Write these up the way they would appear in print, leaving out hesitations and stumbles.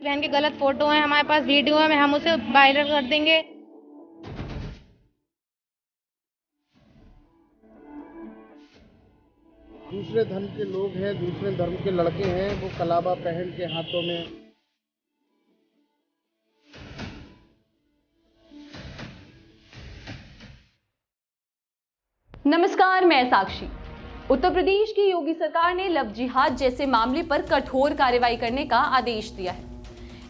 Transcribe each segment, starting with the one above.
बहन के गलत फोटो हैं, हमारे पास वीडियो है, हम उसे वायरल कर देंगे। दूसरे धर्म के लोग हैं, दूसरे धर्म के लड़के हैं, वो कलावा पहन के हाथों में नमस्कार, मैं साक्षी। उत्तर प्रदेश की योगी सरकार ने लव जिहाद जैसे मामले पर कठोर कार्रवाई करने का आदेश दिया है,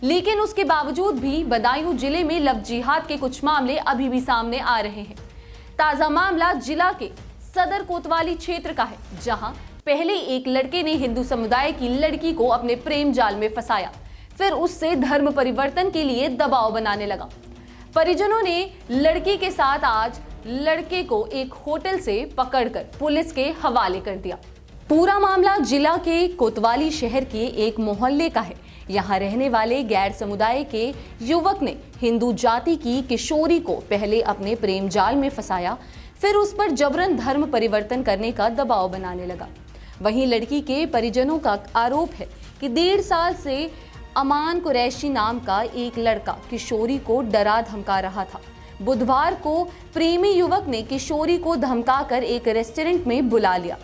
लेकिन उसके बावजूद भी बदायूं जिले में लव जिहाद के कुछ मामले अभी भी सामने आ रहे हैं। ताजा मामला जिला के सदर कोतवाली क्षेत्र का है, जहां पहले एक लड़के ने हिंदू समुदाय की लड़की को अपने प्रेम जाल में फंसाया, फिर उससे धर्म परिवर्तन के लिए दबाव बनाने लगा। परिजनों ने लड़की के साथ आज लड़के को एक होटल से पकड़कर पुलिस के हवाले कर दिया। पूरा मामला जिला के कोतवाली शहर के एक मोहल्ले का है। यहाँ रहने वाले गैर समुदाय के युवक ने हिंदू जाति की किशोरी को पहले अपने प्रेम जाल में फंसाया, फिर उस पर जबरन धर्म परिवर्तन करने का दबाव बनाने लगा। वहीं लड़की के परिजनों का आरोप है कि 1.5 साल से अमान कुरैशी नाम का एक लड़का किशोरी को डरा धमका रहा था। बुधवार को प्रेमी युवक ने किशोरी को धमकाकर एक रेस्टोरेंट में बुला लिया।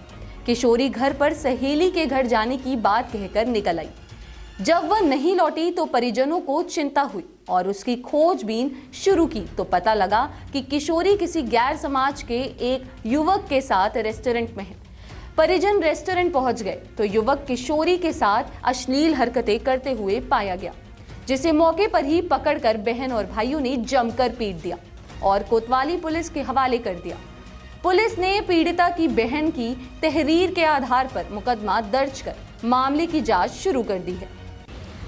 किशोरी घर पर सहेली के घर जाने की बात कहकर निकल आई। जब वह नहीं लौटी तो परिजनों को चिंता हुई और उसकी खोजबीन शुरू की तो पता लगा कि किशोरी किसी गैर समाज के एक युवक के साथ रेस्टोरेंट में है। परिजन रेस्टोरेंट पहुंच गए तो युवक किशोरी के साथ अश्लील हरकतें करते हुए पाया गया, जिसे मौके पर ही पकड़कर बहन और भाइयों ने जमकर पीट दिया और कोतवाली पुलिस के हवाले कर दिया। पुलिस ने पीड़िता की बहन की तहरीर के आधार पर मुकदमा दर्ज कर मामले की जांच शुरू कर दी है।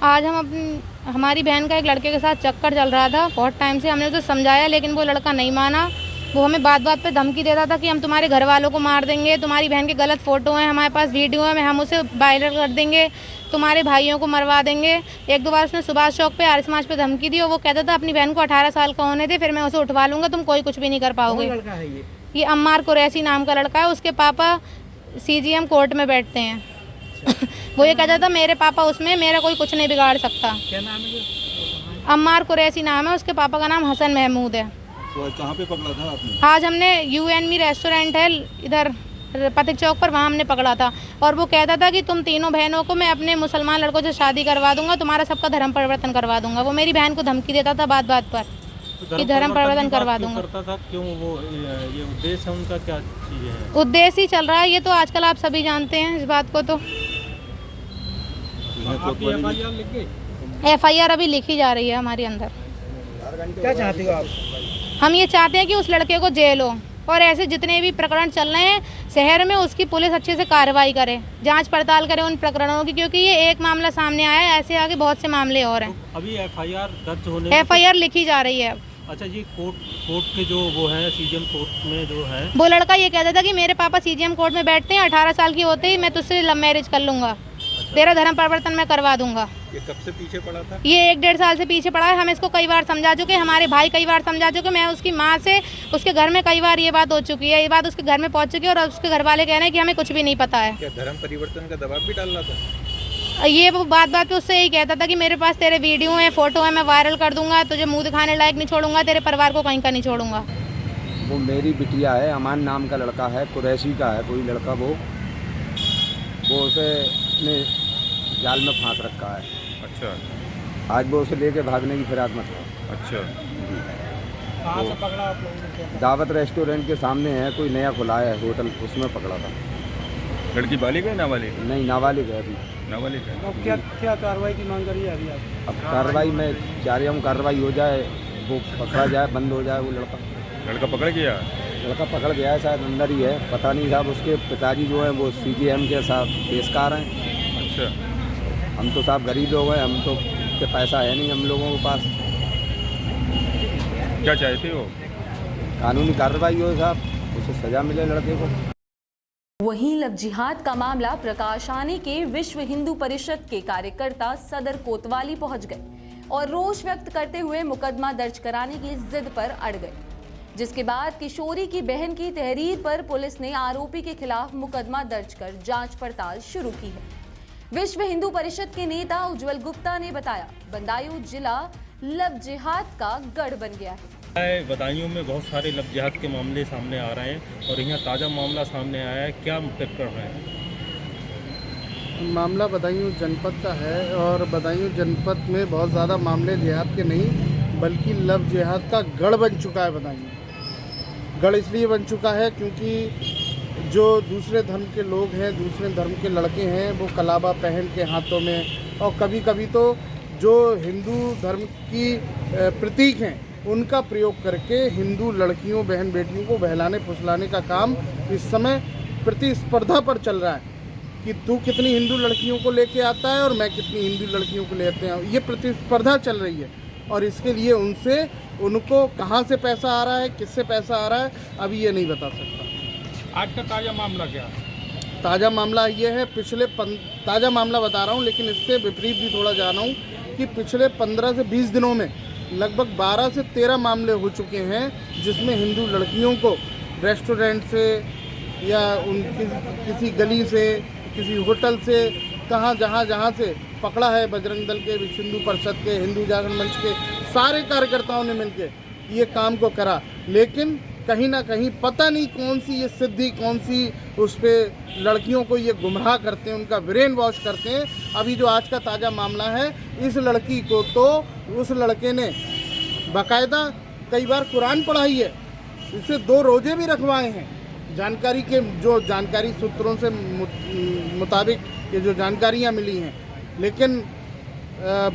आज हमारी बहन का एक लड़के के साथ चक्कर चल रहा था। बहुत टाइम से हमने उसे समझाया, लेकिन वो लड़का नहीं माना। वो हमें बात बात पे धमकी देता था कि हम तुम्हारे घर वालों को मार देंगे, तुम्हारी बहन के गलत फोटो हैं, हमारे पास वीडियो है, हम उसे वायरल कर देंगे, तुम्हारे भाइयों को मरवा देंगे। 1-2 बार उसने सुभाष चौक पे आर्य समाज पे धमकी दी और वो कहता था अपनी बहन को 18 साल का होने दे, फिर मैं उसे उठवा लूंगा, तुम कोई कुछ भी नहीं कर पाओगे। लड़का है ये अम्मार कुरैशी नाम का लड़का है। उसके पापा CGM कोर्ट में बैठते हैं। वो ये कहता था मेरे पापा उसमें, मेरा कोई कुछ नहीं बिगाड़ सकता। क्या नाम है? अम्मार कुरैशी नाम है, उसके पापा का नाम हसन महमूद है। तो कहाँ पे पकड़ा था आपने? आज हमने UNME रेस्टोरेंट है इधर पथिक चौक पर, वहाँ हमने पकड़ा था और वो कहता था कि तुम तीनों बहनों को मैं अपने मुसलमान लड़कों से शादी करवा दूंगा, तुम्हारा सबका धर्म परिवर्तन करवा दूंगा। वो मेरी बहन को धमकी देता था बात बात पर कि धर्म परिवर्तन करवा दूंगा। करता था क्यों? वो ये उद्देश्य है उनका, क्या चीज़ है? उद्देश्य ही चल रहा है ये तो आजकल आप सभी जानते हैं इस बात को। तो FIR लिख गई? FIR अभी लिखी जा रही है हमारे अंदर। क्या चाहते हो आप? हम ये चाहते हैं कि उस लड़के को जेल हो और ऐसे जितने भी प्रकरण चल रहे हैं शहर में उसकी पुलिस अच्छे से कार्रवाई करे, जांच पड़ताल करे उन प्रकरणों की, क्योंकि ये एक मामला सामने आया है, ऐसे आगे बहुत से मामले और हैं। तो अभी FIR दर्ज होने FIR लिखी जा रही है। अच्छा जी, कोर्ट के जो वो है CGM कोर्ट में जो है, वो लड़का ये कहता था कि मेरे पापा CGM कोर्ट में बैठते हैं, 18 साल की होते ही मैं तुझसे लव मैरिज कर लूंगा, तेरा धर्म परिवर्तन मैं करवा दूंगा। ये कब से पीछे पड़ा था? ये 1-1.5 साल से पीछे पड़ा है। हम इसको कई बार समझा चुके, हमारे भाई कई बार समझा चुके, मैं उसकी माँ से उसके घर में कई बार ये बात हो चुकी है, ये बात उसके घर में पहुंच चुकी है और उसके घर वाले कह रहे हैं कि हमें कुछ भी नहीं पता है। क्या धर्म परिवर्तन का दबाव भी डाल रहा था? ये वो बात बात पे उससे यही कहता था कि मेरे पास तेरे वीडियो हैं, फोटो है, मैं वायरल कर दूंगा, तुझे मुंह दिखाने लायक नहीं छोड़ूंगा, तेरे परिवार को कहीं का नहीं छोड़ूंगा। वो मेरी बिटिया है, अमान नाम का लड़का है, कुरैशी का है कोई लड़का, वो उसे अपने जाल में फांस रखा है। अच्छा। आज वो उसे लेके भागने की फिराक में था। अच्छा। कहाँ से पकड़ा आप लोगों ने? दावत रेस्टोरेंट के सामने है, कोई नया खुला है होटल, उसमें पकड़ा था। लड़की बालिग है नाबालिग? नहीं, नाबालिग है अभी। नाबालिग है। अब क्या कार्रवाई की मांग करी है अभी आप? अब कार्रवाई में चाह रही हूँ, कार्रवाई हो जाए, वो पकड़ा जाए, बंद हो जाए। वो लड़का पकड़ गया? लड़का पकड़ गया है, शायद अंदर ही है, पता नहीं साहब। उसके पिताजी जो हैं वो CGM के साथ पेशकार हैं। अच्छा। हम तो साहब गरीब लोग हैं, हम तो के पैसा है नहीं हम लोगों के पास। क्या चाहते हो? कानूनी कार्रवाई हो साहब, उसे सजा मिले लड़के को। वहीं लव जिहाद का मामला प्रकाश आने के विश्व हिंदू परिषद के कार्यकर्ता सदर कोतवाली पहुंच गए और रोष व्यक्त करते हुए मुकदमा दर्ज कराने की जिद पर अड़ गए, जिसके बाद किशोरी की बहन की तहरीर पर पुलिस ने आरोपी के खिलाफ मुकदमा दर्ज कर जांच पड़ताल शुरू की है। विश्व हिंदू परिषद के नेता उज्जवल गुप्ता ने बताया, बदायूं जिला लव जिहाद का गढ़ बन गया है। बदायूं में बहुत सारे लव जिहाद के मामले सामने आ रहे हैं और यहाँ ताज़ा मामला सामने आया है, क्या प्रकरण है? मामला बदायूं जनपद का है और बदायूं जनपद में बहुत ज़्यादा मामले जिहाद के नहीं बल्कि लव जिहाद का गढ़ बन चुका है। बदायूं गढ़ इसलिए बन चुका है क्योंकि जो दूसरे धर्म के लोग हैं, दूसरे धर्म के लड़के हैं, वो कलाबा पहन के हाथों में और कभी कभी तो जो हिंदू धर्म की प्रतीक हैं उनका प्रयोग करके हिंदू लड़कियों बहन बेटियों को बहलाने फुसलाने का काम इस समय प्रतिस्पर्धा पर चल रहा है कि तू कितनी हिंदू लड़कियों को लेके आता है और मैं कितनी हिंदू लड़कियों को लेते हैं। ये प्रतिस्पर्धा चल रही है और इसके लिए उनको कहाँ से पैसा आ रहा है, किससे पैसा आ रहा है, अभी ये नहीं बता सकता। आज का ताज़ा मामला क्या है? ताज़ा मामला ये है, ताज़ा मामला बता रहा हूँ लेकिन इससे विपरीत भी थोड़ा जा रहा हूँ कि पिछले 15 से 20 दिनों में लगभग 12 से 13 मामले हो चुके हैं जिसमें हिंदू लड़कियों को रेस्टोरेंट से या किसी गली से, किसी होटल से, जहाँ से पकड़ा है। बजरंग दल के, विश्व हिंदू परिषद के, हिंदू जागरण मंच के सारे कार्यकर्ताओं ने मिलकर ये काम को करा, लेकिन कहीं ना कहीं पता नहीं कौन सी ये सिद्धि, कौन सी उस पर लड़कियों को ये गुमराह करते हैं, उनका ब्रेन वॉश करते हैं। अभी जो आज का ताज़ा मामला है, इस लड़की को तो उस लड़के ने बाकायदा कई बार कुरान पढ़ाई है, इसे 2 रोज़े भी रखवाए हैं। जानकारी सूत्रों से मुताबिक ये जो जानकारियाँ मिली हैं, लेकिन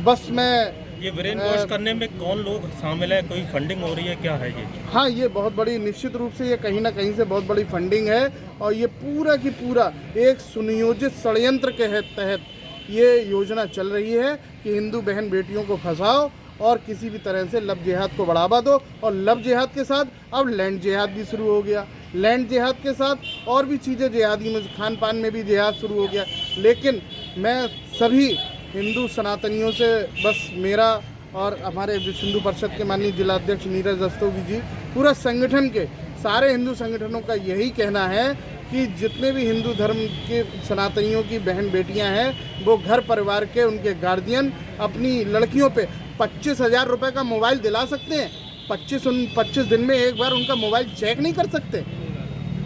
बस मैं ये ब्रेन वॉश करने में कौन लोग शामिल है? कोई फंडिंग हो रही है, क्या है ये? हाँ, ये बहुत बड़ी, निश्चित रूप से ये कहीं ना कहीं से बहुत बड़ी फंडिंग है और ये पूरा की पूरा एक सुनियोजित षड्यंत्र के तहत ये योजना चल रही है कि हिंदू बहन बेटियों को फंसाओ और किसी भी तरह से लव जिहाद को बढ़ावा दो। और लव जिहाद के साथ अब लैंड जिहाद भी शुरू हो गया, लैंड जिहाद के साथ और भी चीज़ें जिहादी में, खान पान में भी जिहाद शुरू हो गया। लेकिन मैं सभी हिंदू सनातनियों से बस मेरा और हमारे विश्व हिंदू परिषद के माननीय जिलाध्यक्ष नीरज रस्तोगी जी, पूरा संगठन के सारे हिंदू संगठनों का यही कहना है कि जितने भी हिंदू धर्म के सनातनियों की बहन बेटियां हैं वो घर परिवार के उनके गार्जियन अपनी लड़कियों पे 25,000 रुपये का मोबाइल दिला सकते हैं। 25 दिन में एक बार उनका मोबाइल चेक नहीं कर सकते?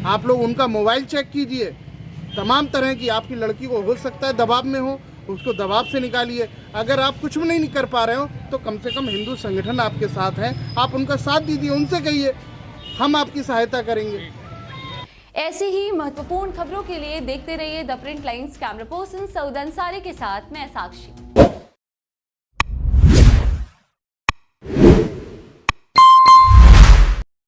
आप लोग उनका मोबाइल चेक कीजिए। तमाम तरह की आपकी लड़की को सकता है दबाव में हो, उसको दबाव से निकालिए। अगर आप कुछ भी नहीं कर पा रहे हो तो कम से कम हिंदू संगठन आपके साथ हैं, आप उनका साथ दीजिए, उनसे कहिए हम आपकी सहायता करेंगे। ऐसी ही महत्वपूर्ण खबरों के लिए देखते रहिए the print lines. Camera person Saud Ansari के साथ मैं साक्षी।